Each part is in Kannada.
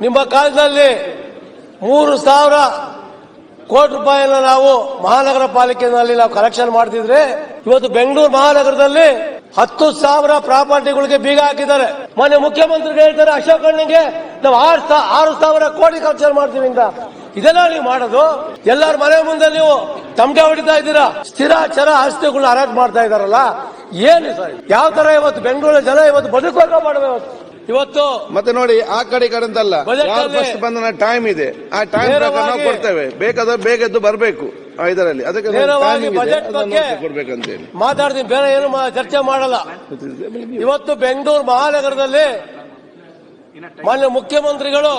ನಿಮ್ಮ ಕಾಲದಲ್ಲಿ 3,000 ಕೋಟಿ ರೂಪಾಯಿನ ನಾವು ಮಹಾನಗರ ಪಾಲಿಕೆಯಲ್ಲಿ ನಾವು ಕಲೆಕ್ಷನ್ ಮಾಡ್ತಿದ್ರೆ, ಇವತ್ತು ಬೆಂಗಳೂರು ಮಹಾನಗರದಲ್ಲಿ 10,000 ಪ್ರಾಪರ್ಟಿಗಳಿಗೆ ಬೀಗ ಹಾಕಿದ್ದಾರೆ. ಮೊನ್ನೆ ಮುಖ್ಯಮಂತ್ರಿಗಳು ಹೇಳ್ತಾರೆ ಅಶೋಕ್ ಅಣ್ಣಂಗೆ ನಾವು 6,000 ಕೋಟಿ ಕಲೆಕ್ಷನ್ ಮಾಡ್ತೀವಿ ಅಂತ. ಇದೆಲ್ಲ ನೀವು ಮಾಡೋದು? ಎಲ್ಲರ ಮನೆ ಮುಂದೆ ನೀವು ತಮಟೆ ಹೊಡಿತಾ ಇದ್ದೀರಾ. ಸ್ಥಿರ ಚರ ಆಸ್ತಿಗಳನ್ನ ಹರಾಜು ಮಾಡ್ತಾ ಇದಾರಲ್ಲ, ಏನು ಸರ್? ಯಾವ ತರ ಇವತ್ತು ಬೆಂಗಳೂರಿನ ಜನ ಇವತ್ತು ಬದುಕೋಕ ಮಾಡಬೇಕು ಇವತ್ತು. ಮತ್ತೆ ನೋಡಿ, ಆ ಕಡೆ ಅಂತಲ್ಲ, ಯಾರು ಫಸ್ಟ್ ಬಂದ ಟೈಮ್ ಇದೆ, ಆ ಟೈಮ್ ಪ್ರಕಾರ ನಾವು ಕೊಡ್ತೇವೆ. ಬೇಕಾದ್ರೆ ಬೇಗ ಎದ್ದು ಬರಬೇಕು ಇದರಲ್ಲಿ. ಅದಕ್ಕೆ ಬಜೆಟ್ ಬಗ್ಗೆ ಕೊಡ್ಬೇಕಂತೇಳಿ ಮಾತಾಡ್ತೀನಿ, ಬೇರೆ ಏನು ಚರ್ಚೆ ಮಾಡಲ್ಲ. ಇವತ್ತು ಬೆಂಗಳೂರು ಮಹಾನಗರದಲ್ಲಿ ಮಾನ್ಯ ಮುಖ್ಯಮಂತ್ರಿಗಳು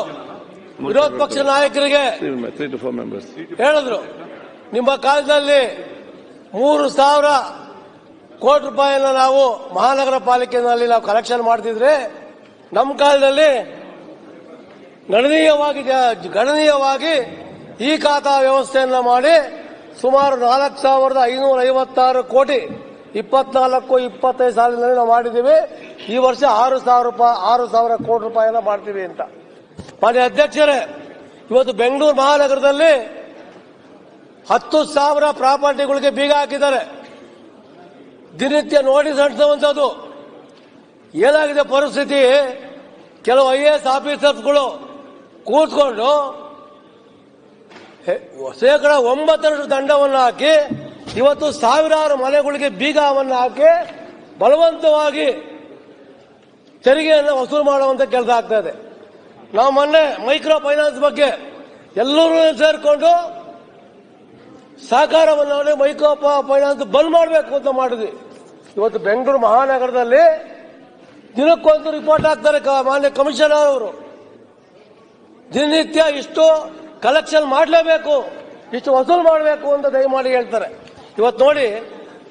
ವಿರೋಧ ಪಕ್ಷ ನಾಯಕರಿಗೆ 3 to 4 members ಹೇಳಿದ್ರು, ನಿಮ್ಮ ಕಾಲದಲ್ಲಿ 3,000 ಕೋಟಿ ರೂಪಾಯಿನ ನಾವು ಮಹಾನಗರ ಪಾಲಿಕೆಯಲ್ಲಿ ನಾವು ಕಲೆಕ್ಷನ್ ಮಾಡ್ತಿದ್ರೆ, ನಮ್ಮ ಕಾಲದಲ್ಲಿ ಗಣನೀಯವಾಗಿ ಈ ಖಾತಾ ವ್ಯವಸ್ಥೆಯನ್ನ ಮಾಡಿ ಸುಮಾರು 4,556 ಕೋಟಿ 24-25 ಸಾಲಿನಲ್ಲಿ ನಾವು ಮಾಡಿದ್ದೀವಿ. ಈ ವರ್ಷ 6,000 ಕೋಟಿ ರೂಪಾಯಿನ ಮಾಡ್ತೀವಿ ಅಂತ. ಮಾನ್ಯ ಅಧ್ಯಕ್ಷರೇ, ಇವತ್ತು ಬೆಂಗಳೂರು ಮಹಾನಗರದಲ್ಲಿ 10,000 ಪ್ರಾಪರ್ಟಿಗಳಿಗೆ ಬೀಗ ಹಾಕಿದ್ದಾರೆ. ದಿನನಿತ್ಯ ನೋಟಿಸ್ ಅಂಟಿಸುವಂಥದ್ದು. ಏನಾಗಿದೆ ಪರಿಸ್ಥಿತಿ? ಕೆಲವು IAS ಆಫೀಸರ್ಸ್ಗಳು ಕೂತ್ಕೊಂಡು ಶೇಕಡ 9 ದಂಡವನ್ನು ಹಾಕಿ ಇವತ್ತು ಸಾವಿರಾರು ಮನೆಗಳಿಗೆ ಬೀಗವನ್ನು ಹಾಕಿ ಬಲವಂತವಾಗಿ ತೆರಿಗೆಯನ್ನು ವಸೂಲು ಮಾಡುವಂತ ಕೆಲಸ ಆಗ್ತಾ ಇದೆ. ನಾವು ಮೊನ್ನೆ ಮೈಕ್ರೋ ಫೈನಾನ್ಸ್ ಬಗ್ಗೆ ಎಲ್ಲರೂ ಸೇರಿಕೊಂಡು ಸಹಕಾರವನ್ನು ಮೈಕ್ರೋ ಫೈನಾನ್ಸ್ ಬಂದ್ ಮಾಡಬೇಕು ಅಂತ ಮಾಡಿದ್ವಿ. ಇವತ್ತು ಬೆಂಗಳೂರು ಮಹಾನಗರದಲ್ಲಿ ದಿನಕ್ಕೊಂದು ರಿಪೋರ್ಟ್ ಹಾಕ್ತಾರೆ ಮಾನ್ಯ ಕಮಿಷನರ್ ಅವರು. ದಿನನಿತ್ಯ ಇಷ್ಟು ಕಲೆಕ್ಷನ್ ಮಾಡಲೇಬೇಕು, ಇಷ್ಟು ವಸೂಲು ಮಾಡಬೇಕು ಅಂತ ದಯಮಾಡಿ ಹೇಳ್ತಾರೆ. ಇವತ್ತು ನೋಡಿ,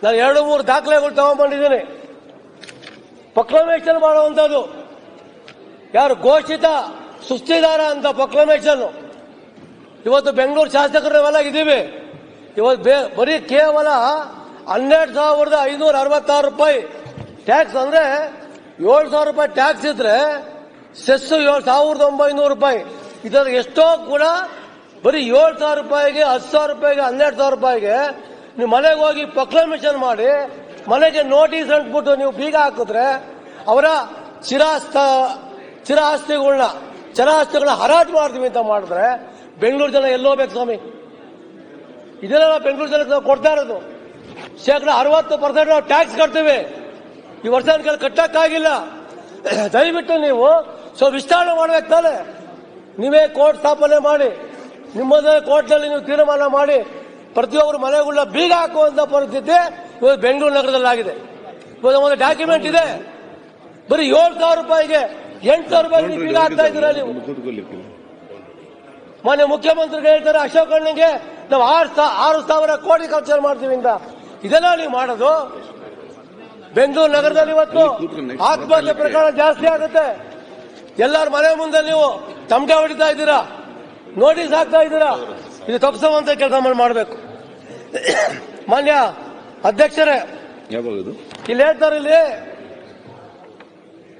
ನಾನು 2-3 ದಾಖಲೆಗಳು ತಗೊಂಡ್ಬಂದಿದ್ದೀನಿ. ಪ್ರೊಕ್ಲಮೇಷನ್ ಮಾಡುವಂಥದ್ದು, ಯಾರು ಘೋಷಿತ ಸುಸ್ತಿದಾರ ಅಂತ ಪ್ರೊಕ್ಲಮೇಷನ್. ಇವತ್ತು ಬೆಂಗಳೂರು ಶಾಸಕರೆಲ್ಲ ಇದ್ದೀವಿ. ಇವತ್ತು ಬರೀ ಕೇವಲ 12,566 ರೂಪಾಯಿ ಟ್ಯಾಕ್ಸ್, ಅಂದ್ರೆ 7,000 ರೂಪಾಯಿ ಟ್ಯಾಕ್ಸ್ ಇದ್ರೆ ಸೆಸ್ 1,900 ರೂಪಾಯಿ. ಇದರ ಎಷ್ಟೋ ಕೂಡ ಬರೀ 7,000 ರೂಪಾಯಿಗೆ, 10,000 ರೂಪಾಯಿಗೆ, 12,000 ರೂಪಾಯಿಗೆ ನೀವು ಮನೆಗೆ ಹೋಗಿ ಪ್ರೊಕ್ಲಮೇಷನ್ ಮಾಡಿ ಮನೆಗೆ ನೋಟಿಸ್ ಅಂಟ್ಬಿಟ್ಟು ನೀವು ಬೀಗ ಹಾಕಿದ್ರೆ ಅವರ ಚರ ಆಸ್ತಿಗಳನ್ನ ಹರಾಜು ಮಾಡ್ತೀವಿ ಅಂತ ಮಾಡಿದ್ರೆ ಬೆಂಗಳೂರು ಜನ ಎಲ್ಲೋಗ್ಬೇಕು ಸ್ವಾಮಿ? ಇದೆಲ್ಲ ಬೆಂಗಳೂರು ಜನಕ್ಕೆ ನಾವು ಕೊಡ್ತಾ ಇರೋದು. ಶೇಕಡ 60% ನಾವು ಟ್ಯಾಕ್ಸ್ ಕಟ್ತೀವಿ. ಈ ವರ್ಷ ಕಟ್ಟಕ್ಕಾಗಿಲ್ಲ. ದಯವಿಟ್ಟು ನೀವು ವಿಸ್ತರಣೆ ಮಾಡ್ಬೇಕು ತಾನೆ. ನೀವೇ ಕೋರ್ಟ್ ಸ್ಥಾಪನೆ ಮಾಡಿ, ನಿಮ್ಮದೇ ಕೋರ್ಟ್ನಲ್ಲಿ ನೀವು ತೀರ್ಮಾನ ಮಾಡಿ ಪ್ರತಿಯೊಬ್ಬರು ಮನೆಗಳ ಬೀಗ ಹಾಕುವಂತ ಪರಿಸ್ಥಿತಿ ಇವತ್ತು ಬೆಂಗಳೂರು ನಗರದಲ್ಲಿ ಆಗಿದೆ. ಇವತ್ತು ಒಂದು ಡಾಕ್ಯುಮೆಂಟ್ ಇದೆ, ಬರೀ 7,000 ರೂಪಾಯಿಗೆ 8,000 ರೂಪಾಯಿಗೆ ಬೀಗ ಹಾಕ್ತಾ ಇದ್ದೀರಾ ನೀವು. ಮಾನ್ಯ ಮುಖ್ಯಮಂತ್ರಿಗಳು ಹೇಳ್ತಾರೆ ಅಶೋಕ್ ಅಣ್ಣಂಗೆ ನಾವು 6,000 ಕೋಟಿ ಖರ್ಚು ಮಾಡ್ತೀವಿ ಅಂತ. ಇದೆಲ್ಲ ನೀವು ಮಾಡೋದು? ಬೆಂಗಳೂರು ನಗರದಲ್ಲಿ ಇವತ್ತು ಆತ್ಮಹತ್ಯೆ ಪ್ರಕರಣ ಜಾಸ್ತಿ ಆಗುತ್ತೆ. ಎಲ್ಲರ ಮನೆ ಮುಂದೆ ನೀವು ತಮಟೆ ಹೊಡಿತಾ ಇದ್ದೀರಾ, ನೋಟಿಸ್ ಹಾಕ್ತಾ ಇದ್ದೀರಾ. ಇದು ತಪ್ಪಿಸುವಂತ ಕೆಲಸ ಮಾಡಬೇಕು. ಮಾನ್ಯ ಅಧ್ಯಕ್ಷರೇ, ಇಲ್ಲಿ ಹೇಳ್ತಾರೆ, ಇಲ್ಲಿ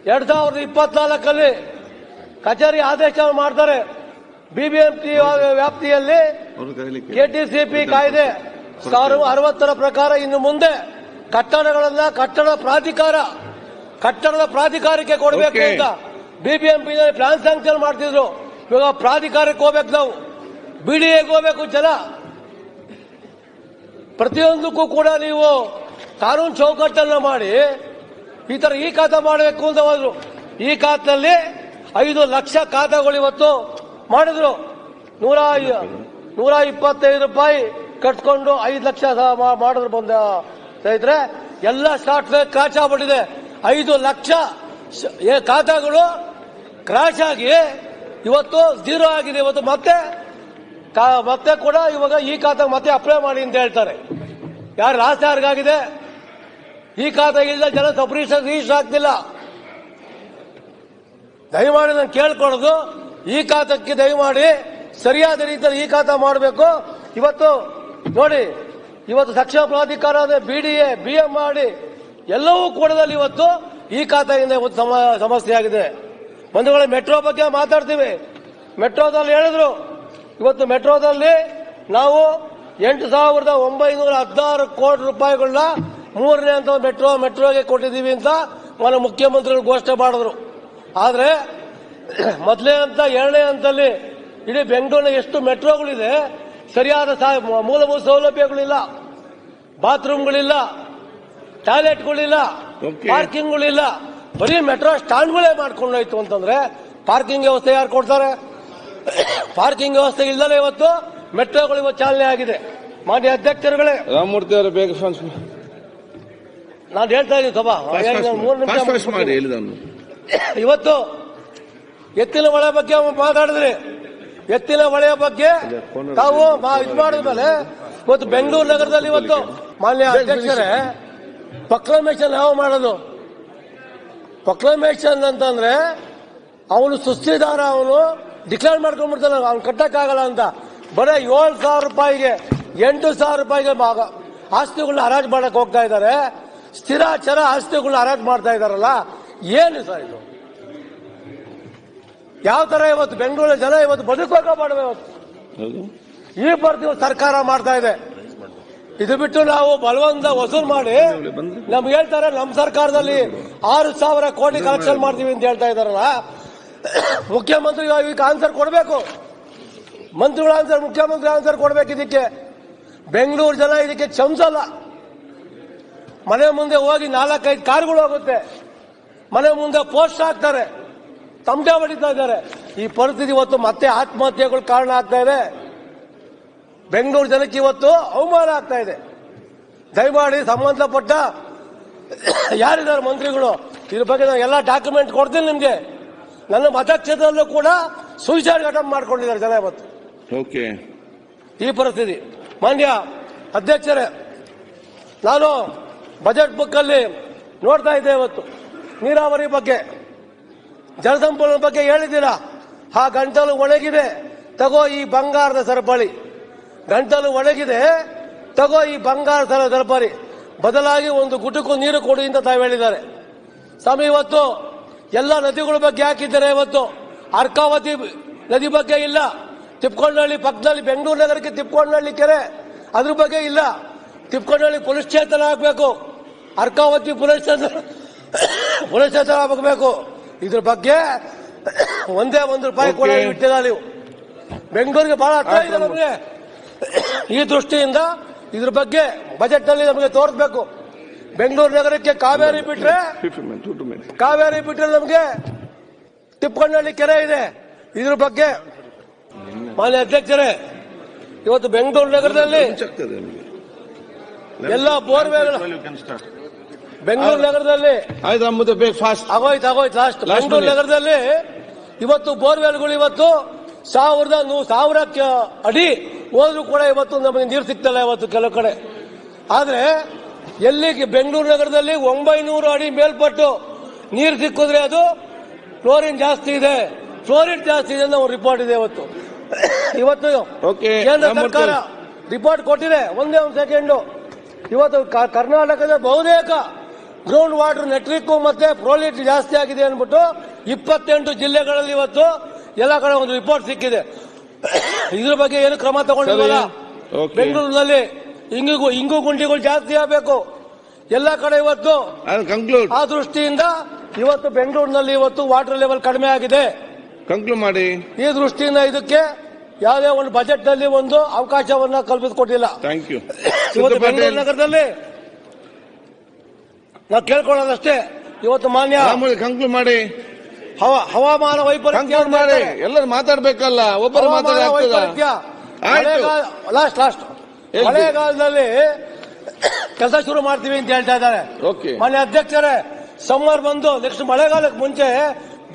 2024 ಕಚೇರಿ ಆದೇಶ ಮಾಡ್ತಾರೆ. ಬಿಬಿಎಂಪಿ ವ್ಯಾಪ್ತಿಯಲ್ಲಿ ಕೆಟಿಸಿಪಿ ಕಾಯ್ದೆ 60 ಪ್ರಕಾರ ಇನ್ನು ಮುಂದೆ ಕಟ್ಟಡಗಳನ್ನ ಕಟ್ಟಡದ ಪ್ರಾಧಿಕಾರಕ್ಕೆ ಕೊಡಬೇಕು ಅಂತ ಬಿಬಿಎಂಪಿ ಪ್ಲಾನ್ ಸ್ಯಾಂಕ್ಷನ್ ಮಾಡ್ತಿದ್ರು. ಇವಾಗ ಪ್ರಾಧಿಕಾರಕ್ಕೆ ಹೋಗ್ಬೇಕು, ನಾವು ಬಿಡಿಎಗೆ ಹೋಗ್ಬೇಕು. ಜನ ಪ್ರತಿಯೊಂದಕ್ಕೂ ಕೂಡ ನೀವು ಕಾನೂನು ಚೌಕಟ್ಟನ್ನ ಮಾಡಿ ಈ ತರ ಈ ಖಾತಾ ಮಾಡಬೇಕು ಅಂತ ಹೋದ್ರು. ಈ ಖಾತೆಯಲ್ಲಿ 5 ಲಕ್ಷ ಖಾತಾಗಳು ಇವತ್ತು ಮಾಡಿದ್ರು. 125 ರೂಪಾಯಿ ಕಟ್ಕೊಂಡು 5 ಲಕ್ಷ ಮಾಡಿದ್ರು. ಬಂದ ಸ್ನೇಹಿತರೆ, ಎಲ್ಲ ಸಾಫ್ಟ್ವೇರ್ ಕ್ರಾಚ್ ಆಗ್ಬಿಟ್ಟಿದೆ. 5 ಲಕ್ಷ ಖಾತಾಗಳು ಕ್ರಾಚ್ ಆಗಿ ಇವತ್ತು ಝೀರೋ ಆಗಿದೆ. ಇವತ್ತು ಮತ್ತೆ ಕೂಡ ಇವಾಗ ಈ ಖಾತಾ ಮತ್ತೆ ಅಪ್ಲೈ ಮಾಡಿ ಅಂತ ಹೇಳ್ತಾರೆ. ಯಾರು ಲಾಸ್ಟ್ ಯಾರಿಗಾಗಿದೆ? ಈ ಖಾತಾ ಇಲ್ಲ, ಜನ ರಿಜಿಸ್ಟರ್ ಆಗ್ತಿಲ್ಲ. ದಯಮಾಡಿ ನಾನು ಕೇಳ್ಕೊಳ್ಳೋದು, ಈ ಖಾತಕ್ಕೆ ದಯಮಾಡಿ ಸರಿಯಾದ ರೀತಿಯಲ್ಲಿ ಈ ಖಾತಾ ಮಾಡಬೇಕು. ಇವತ್ತು ನೋಡಿ, ಇವತ್ತು ಸಕ್ಷಮ ಪ್ರಾಧಿಕಾರ ಬಿಡಿಎ ಬಿಎಂ ಮಾಡಿ ಎಲ್ಲವೂ ಕೂಡದಲ್ಲಿ ಇವತ್ತು ಈ ಖಾತೆಯಿಂದ ಸಮಸ್ಯೆ ಆಗಿದೆ. ಬಂಧುಗಳೇ, ಮೆಟ್ರೋ ಬಗ್ಗೆ ಮಾತಾಡ್ತೀವಿ. ಮೆಟ್ರೋದಲ್ಲಿ ಹೇಳಿದ್ರು. ಇವತ್ತು ಮೆಟ್ರೋದಲ್ಲಿ ನಾವು 8,916 ಕೋಟಿ ರೂಪಾಯಿಗಳನ್ನ 3ನೇ ಹಂತದ ಮೆಟ್ರೋಗೆ ಕೊಟ್ಟಿದ್ದೀವಿ ಅಂತ ಮಾನ್ಯ ಮುಖ್ಯಮಂತ್ರಿಗಳು ಘೋಷಣೆ ಮಾಡಿದ್ರು. ಆದ್ರೆ ಮೊದಲನೇ ಹಂತ 2ನೇ ಹಂತದಲ್ಲಿ ಇಡೀ ಬೆಂಗಳೂರಿನ ಎಷ್ಟು ಮೆಟ್ರೋಗಳಿದೆ, ಸರಿಯಾದ ಮೂಲಭೂತ ಸೌಲಭ್ಯಗಳಿಲ್ಲ, ಬಾತ್ರೂಮ್ಗಳಿಲ್ಲ, ಟಾಯ್ಲೆಟ್ಗಳಿಲ್ಲ, ಪಾರ್ಕಿಂಗ್ಗಳಿಲ್ಲ. ಬರೀ ಮೆಟ್ರೋ ಸ್ಟ್ಯಾಂಡ್ಗಳೇ ಮಾಡ್ಕೊಂಡೋಯ್ತು ಅಂತಂದ್ರೆ ಪಾರ್ಕಿಂಗ್ ವ್ಯವಸ್ಥೆ ಯಾರು ಕೊಡ್ತಾರೆ? ಪಾರ್ಕಿಂಗ್ ವ್ಯವಸ್ಥೆ ಇಲ್ಲದೆ ಇವತ್ತು ಮೆಟ್ರೋಗಳು ಇವತ್ತು ಚಾಲನೆ ಆಗಿದೆ. ಮಾನ್ಯ ಅಧ್ಯಕ್ಷರುಗಳೇ, ರಾಮಮೂರ್ತಿ ಅವರು ಬೇಗ ನಾನು ಹೇಳ್ತಾ ಇದ್ದೀನಿ ಸಭಾ 3 ನಿಮಿಷ ಮಾಡಿ. ಇವತ್ತು ಎತ್ತಿನ ಹೊಳೆ ಬಗ್ಗೆ ಮಾತಾಡಿದ್ರಿ. ಎತ್ತಿನ ಹೊಳೆಯ ಬಗ್ಗೆ ತಾವು ಇದು ಮಾಡಿದ್ಮೇಲೆ ಇವತ್ತು ಬೆಂಗಳೂರು ನಗರದಲ್ಲಿ ಇವತ್ತು ಮಾನ್ಯ ಅಧ್ಯಕ್ಷರೇ ಪ್ರೊಕ್ಲಮೇಷನ್ ಯಾವ ಮಾಡೋದು? ಪ್ರೊಕ್ಲಮೇಷನ್ ಅಂತಂದ್ರೆ ಅವನು ಸುಸ್ತಿದಾರ, ಅವನು ಡಿಕ್ಲೇರ್ ಮಾಡ್ಕೊಂಡ್ಬಿಡ್ತಾನೆ, ಅವ್ನು ಕಟ್ಟಕ್ಕಾಗಲ್ಲ ಅಂತ. ಬರೀ 7,000 ರೂಪಾಯಿಗೆ 8,000 ರೂಪಾಯಿಗೆ ಆಸ್ತಿಗಳನ್ನ ಹರಾಜು ಮಾಡಕ್ ಹೋಗ್ತಾ ಇದ್ದಾರೆ. ಸ್ಥಿರ ಚರ ಆಸ್ತಿಗಳನ್ನ ಹರಾಜು ಮಾಡ್ತಾ ಇದಾರಲ್ಲ, ಏನು ಸರ್ ಇದು? ಯಾವ ತರ ಇವತ್ತು ಬೆಂಗಳೂರಿನ ಜನ ಇವತ್ತು ಬದುಕೋಕ ಮಾಡುವ ಇವತ್ತು ಈ ಬರ್ತೀವಿ ಸರ್ಕಾರ ಮಾಡ್ತಾ ಇದೆ. ಇದು ಬಿಟ್ಟು ನಾವು ಬಲವಂತ ವಸೂಲ್ ಮಾಡಿ ನಮ್ಗೆ ಹೇಳ್ತಾರೆ ನಮ್ಮ ಸರ್ಕಾರದಲ್ಲಿ 6,000 ಕೋಟಿ ಕಲೆಕ್ಷನ್ ಮಾಡ್ತೀವಿ ಅಂತ ಹೇಳ್ತಾ ಇದಾರಲ್ಲ. ಮುಖ್ಯಮಂತ್ರಿ ಇದಕ್ಕೆ ಆನ್ಸರ್ ಕೊಡಬೇಕು, ಮಂತ್ರಿಗಳ ಆನ್ಸರ್, ಮುಖ್ಯಮಂತ್ರಿ ಆನ್ಸರ್ ಕೊಡಬೇಕು. ಇದಕ್ಕೆ ಬೆಂಗಳೂರು ಜನ ಇದಕ್ಕೆ ಕ್ಷಮಿಸಲ್ಲ. ಮನೆ ಮುಂದೆ ಹೋಗಿ 4-5 ಕಾರುಗಳು ಹೋಗುತ್ತೆ, ಮನೆ ಮುಂದೆ ಪೋಸ್ಟ್ ಹಾಕ್ತಾರೆ, ತಮಟೆ ಹೊಡಿತಾ ಇದ್ದಾರೆ. ಈ ಪರಿಸ್ಥಿತಿ ಇವತ್ತು ಮತ್ತೆ ಆತ್ಮಹತ್ಯೆಗಳು ಕಾರಣ ಆಗ್ತಾ ಇದೆ. ಬೆಂಗಳೂರು ಜನಕ್ಕೆ ಇವತ್ತು ಅವಮಾನ ಆಗ್ತಾ ಇದೆ. ದಯಮಾಡಿ ಸಂಬಂಧಪಟ್ಟ ಯಾರಿದ್ದಾರೆ ಮಂತ್ರಿಗಳು, ಇದ್ರ ಬಗ್ಗೆ ನಾನು ಎಲ್ಲ ಡಾಕ್ಯುಮೆಂಟ್ ಕೊಡ್ತೀನಿ ನಿಮ್ಗೆ. ನನ್ನ ಮತಕ್ಷೇತ್ರದಲ್ಲೂ ಕೂಡ ಸೂಸೈಡ್ ಅಟೆಂಪ್ಟ್ ಮಾಡ್ಕೊಂಡಿದ್ದಾರೆ ಜನ ಇವತ್ತು. ಈ ಪರಿಸ್ಥಿತಿ. ಮಾನ್ಯ ಅಧ್ಯಕ್ಷರೇ, ನಾನು ಬಜೆಟ್ ಬುಕ್ ಅಲ್ಲಿ ನೋಡ್ತಾ ಇದ್ದೆ ಇವತ್ತು ನೀರಾವರಿ ಬಗ್ಗೆ, ಜಲಸಂಪನ್ಮೂಲ ಬಗ್ಗೆ ಹೇಳಿದ್ದೀರಾ. ಆ ಗಂಟಲು ಒಣಗಿದೆ, ತಗೋ ಈ ಬಂಗಾರದ ಸರಪಳಿ. ಗಂಟಲು ಒಣಗಿದೆ, ತಗೋ ಈ ಬಂಗಾರದ ಸರಪಳಿ, ಬದಲಾಗಿ ಒಂದು ಗುಟುಕು ನೀರು ಕೊಡಿ ಅಂತ ತಾವು ಹೇಳಿದ್ದಾರೆ. ಸ್ವಾಮಿ, ಇವತ್ತು ಎಲ್ಲ ನದಿಗಳ ಬಗ್ಗೆ ಹಾಕಿದ್ದಾರೆ. ಇವತ್ತು ಅರ್ಕಾವತಿ ನದಿ ಬಗ್ಗೆ ಇಲ್ಲ, ತಿಪ್ಕೊಂಡಹಳ್ಳಿ ಪಕ್ಕದಲ್ಲಿ ಬೆಂಗಳೂರು ನಗರಕ್ಕೆ ತಿಪ್ಕೊಂಡಹಳ್ಳಿ ಕೆರೆ, ಅದ್ರ ಬಗ್ಗೆ ಇಲ್ಲ. ತಿಪ್ಕೊಂಡಹಳ್ಳಿ ಪೊಲೀಸ್ ಸ್ಟೇಷನ್ ಆಗಬೇಕು, ಅರ್ಕಾವತಿ ಪೊಲೀಸ್ ಸ್ಟೇಷನ್ ಆಗಬೇಕು. ಇದ್ರ ಬಗ್ಗೆ ಒಂದೇ ₹1 ಕೂಡ ಇಟ್ಟಿಲ್ಲ ನೀವು. ಬೆಂಗಳೂರಿಗೆ ಬಹಳ ಹತ್ರ ಇದೆ ನಮಗೆ. ಈ ದೃಷ್ಟಿಯಿಂದ ಇದ್ರ ಬಗ್ಗೆ ಬಜೆಟ್ ನಲ್ಲಿ ನಮಗೆ ತೋರಿಸಬೇಕು. ಬೆಂಗಳೂರು ನಗರಕ್ಕೆ ಕಾವೇರಿ ಬಿಟ್ರೆ ನಮಗೆ ತಿಪ್ಪಣ್ಣಹಳ್ಳಿ ಕೆರೆ ಇದೆ. ಇದ್ರ ಬಗ್ಗೆ ಮಾನ್ಯ ಅಧ್ಯಕ್ಷರೇ, ಇವತ್ತು ಬೆಂಗಳೂರು ನಗರದಲ್ಲಿ ಎಲ್ಲ ಬೋರ್ವೆಲ್, ಬೆಂಗಳೂರು ನಗರದಲ್ಲಿ ಆಗೋಯ್ತು ಲಾಸ್ಟ್. ಬೆಂಗಳೂರು ನಗರದಲ್ಲಿ ಇವತ್ತು ಬೋರ್ವೆಲ್ಗಳು ಇವತ್ತು 1,000 ಅಡಿ ಹೋದ್ರೂ ಕೂಡ ಇವತ್ತು ನಮಗೆ ನೀರು ಸಿಗ್ತಲ್ಲ ಇವತ್ತು ಕೆಲವು ಕಡೆ. ಆದ್ರೆ ಎಲ್ಲಿ ಬೆಂಗಳೂರು ನಗರದಲ್ಲಿ 900 ಅಡಿ ಮೇಲ್ಪಟ್ಟು ನೀರು ಸಿಕ್ಕಿದ್ರೆ ಅದು ಫ್ಲೋರಿನ್ ಜಾಸ್ತಿ ಇದೆ, ಫ್ಲೋರಿನ್ ಜಾಸ್ತಿ ಇದೆ ಅನ್ನೋ ರಿಪೋರ್ಟ್ ಇದೆ ಇವತ್ತು. ಕೇಂದ್ರ ಸರ್ಕಾರ ರಿಪೋರ್ಟ್ ಕೊಟ್ಟಿದೆ. ಒಂದೇ ಒಂದು ಸೆಕೆಂಡು. ಇವತ್ತು ಕರ್ನಾಟಕದ ಬಹುತೇಕ ಗ್ರೌಂಡ್ ವಾಟರ್ ನೆಟ್ರಿಕ್ ಮತ್ತೆ ಫ್ಲೋರಿನ್ ಜಾಸ್ತಿ ಆಗಿದೆ ಅಂದ್ಬಿಟ್ಟು 28 ಜಿಲ್ಲೆಗಳಲ್ಲಿ ಇವತ್ತು ಎಲ್ಲ ಕಡೆ ಒಂದು ರಿಪೋರ್ಟ್ ಸಿಕ್ಕಿದೆ. ಇದ್ರ ಬಗ್ಗೆ ಏನು ಕ್ರಮ ತಗೊಂಡಿಲ್ಲ. ಬೆಂಗಳೂರಿನಲ್ಲಿ ಇಂಗು ಗುಂಡಿಗಳು ಜಾಸ್ತಿ ಆಗಬೇಕು ಎಲ್ಲ ಕಡೆ ಇವತ್ತು. ಆ ದೃಷ್ಟಿಯಿಂದ ಇವತ್ತು ಬೆಂಗಳೂರಿನಲ್ಲಿ ಇವತ್ತು ವಾಟರ್ ಲೆವೆಲ್ ಕಡಿಮೆ ಆಗಿದೆ. ಮಾಡಿ. ಈ ದೃಷ್ಟಿಯಿಂದ ಇದಕ್ಕೆ ಯಾವುದೇ ಒಂದು ಬಜೆಟ್ ನಲ್ಲಿ ಒಂದು ಅವಕಾಶವನ್ನ ಕಲ್ಪಿಸಿಕೊಟ್ಟಿಲ್ಲ. ಇವತ್ತು ಬೆಂಗಳೂರು ನಗರದಲ್ಲಿ ನಾವು ಕೇಳ್ಕೊಳ್ಳೋದಷ್ಟೇ. ಇವತ್ತು ಮಾನ್ಯ ಮಾಡಿ ಹವಾಮಾನ ವೈಪರೀತ್ಯ ಮಾಡಿ ಎಲ್ಲರೂ ಮಾತಾಡ್ಬೇಕಲ್ಲ, ಒಬ್ಬರು ವೈಪರೀತ್ಯ ಲಾಸ್ಟ್ ಮಳೆಗಾಲದಲ್ಲಿ ಕೆಲಸ ಶುರು ಮಾಡ್ತೀವಿ ಅಂತ ಹೇಳ್ತಾ ಇದ್ದಾರೆ. ಮಾನ್ಯ ಅಧ್ಯಕ್ಷರೇ, ಸಮ್ಮರ್ ಬಂದು ನೆಕ್ಸ್ಟ್ ಮಳೆಗಾಲಕ್ಕೆ ಮುಂಚೆ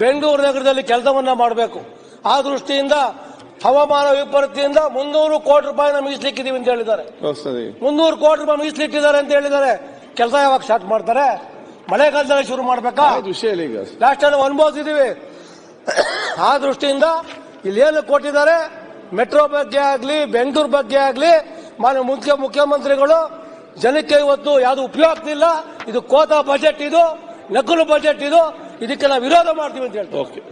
ಬೆಂಗಳೂರು ನಗರದಲ್ಲಿ ಕೆಲಸವನ್ನ ಮಾಡಬೇಕು. ಆ ದೃಷ್ಟಿಯಿಂದ ಹವಾಮಾನ ವೈಪರೀತ್ಯದಿಂದ 300 ಕೋಟಿ ರೂಪಾಯಿನ ಮೀಸಲಿಕ್ಕಿದ್ದೀವಿ ಅಂತ ಹೇಳಿದ್ದಾರೆ. 300 ಕೋಟಿ ರೂಪಾಯಿ ಮೀಸಲಿಟ್ಟಿದ್ದಾರೆ ಅಂತ ಹೇಳಿದ್ದಾರೆ. ಕೆಲಸ ಯಾವಾಗ ಸ್ಟಾರ್ಟ್ ಮಾಡ್ತಾರೆ? ಮಳೆಗಾಲದಲ್ಲಿ ಶುರು ಮಾಡ್ಬೇಕಾ? ಲಾಸ್ಟ್ ಟೈಮ್ ಅನುಭವಿಸಿದೀವಿ. ಆ ದೃಷ್ಟಿಯಿಂದ ಇಲ್ಲಿ ಏನು ಕೊಟ್ಟಿದ್ದಾರೆ, ಮೆಟ್ರೋ ಬಗ್ಗೆ ಆಗ್ಲಿ ಬೆಂಗಳೂರು ಬಗ್ಗೆ ಆಗ್ಲಿ ಮಾನ್ಯ ಮುಖ್ಯಮಂತ್ರಿಗಳು ಜನಕ್ಕೆ ಇವತ್ತು ಯಾವುದು ಉಪಯೋಗ ಆಗ್ತಿಲ್ಲ. ಇದು ಕೋತಾ ಬಜೆಟ್, ಇದು ನಕಲು ಬಜೆಟ್, ಇದಕ್ಕೆ ನಾವು ವಿರೋಧ ಮಾಡ್ತೀವಿ ಅಂತ ಹೇಳ್ತೀವಿ.